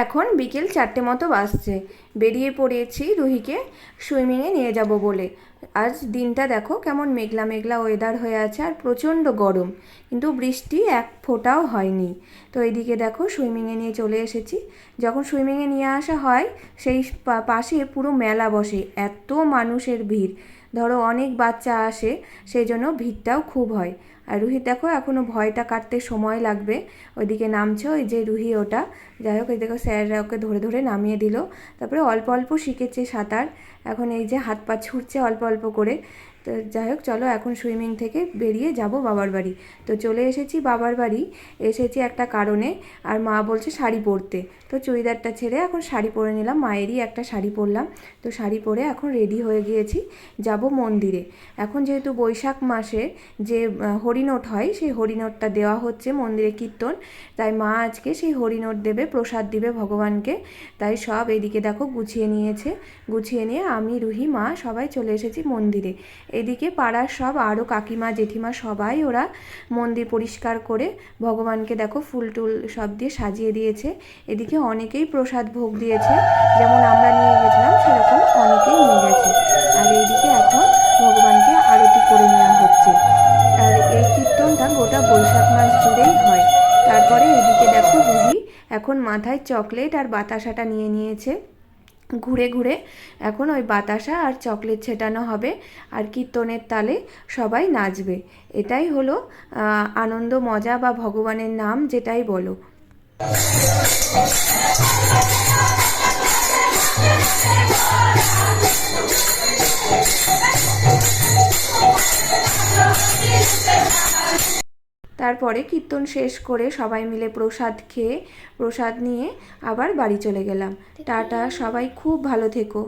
এখন বিকেল 4টে মতো বাজছে। বেরিয়ে পড়েছি রুহিকে সুইমিংয়ে নিয়ে যাব বলে। আজ দিনটা দেখো কেমন মেঘলা মেঘলা ওয়েদার হয়ে আছে, আর প্রচণ্ড গরম, কিন্তু বৃষ্টি এক ফোঁটাও হয়নি। তো এইদিকে দেখো সুইমিংয়ে নিয়ে চলে এসেছি। যখন সুইমিংয়ে নিয়ে আসা হয় সেই পাশে পুরো মেলা বসে, এত মানুষের ভিড়, ধরো অনেক বাচ্চা আসে, সেই জন্য ভিড়টাও খুব হয়। আর রুহি দেখো এখনও ভয়টা কাটতে সময় লাগবে। ওইদিকে নামছে, ওই যে রুহি ওটা, যাই হোক এই দেখো স্যাররা ওকে ধরে ধরে নামিয়ে দিল। তারপরে অল্প অল্প শিখেছে সাঁতার, এখন এই যে হাত পা ছুটছে অল্প অল্প করে। তো যাই হোক চলো এখন সুইমিং থেকে বেরিয়ে যাব বাবার বাড়ি। তো চলে এসেছি বাবার বাড়ি, এসেছি একটা কারণে, আর মা বলছে শাড়ি পরতে। তো চুড়িদারটা ছেড়ে এখন শাড়ি পরে নিলাম, মায়েরই একটা শাড়ি পরলাম। তো শাড়ি পরে এখন রেডি হয়ে গিয়েছি, যাব মন্দিরে। এখন যেহেতু বৈশাখ মাসে যে হরিনোট হয়, সেই হরিনোটটা দেওয়া হচ্ছে মন্দিরে কীর্তন, তাই মা আজকে সেই হরিনোট দেবে, প্রসাদ দিবে ভগবানকে। তাই সব এদিকে দেখো গুছিয়ে নিয়েছে, গুছিয়ে নিয়ে আমি রুহি মা সবাই চলে এসেছি মন্দিরে। এদিকে পাড়ার সব আরও কাকিমা জেঠিমা সবাই ওরা মন্দির পরিষ্কার করে ভগবানকে দেখো ফুল টুল সব দিয়ে সাজিয়ে দিয়েছে। এদিকে অনেকেই প্রসাদ ভোগ দিয়েছে, যেমন আমরা নিয়ে গেছিলাম সেরকম অনেকেই নিয়ে গেছে। আর এইদিকে এখন ভগবানকে আরতি করে নেওয়া হচ্ছে। আর এই কীর্তনটা গোটা বৈশাখ মাস জুড়েই হয়। তারপরে এদিকে দেখো রুহি এখন মাথায় চকলেট আর বাতাসাটা নিয়ে নিয়েছে, ঘুরে ঘুরে এখন ওই বাতাসা আর চকলেট ছেটানো হবে, আর কীর্তনের তালে সবাই নাচবে। এটাই হলো আনন্দ মজা বা ভগবানের নাম যেটাই বলো। তারপরে কীর্তন শেষ করে সবাই মিলে প্রসাদ খেয়ে প্রসাদ নিয়ে আবার বাড়ি চলে গেলাম। টাটা, সবাই খুব ভালো থেকো।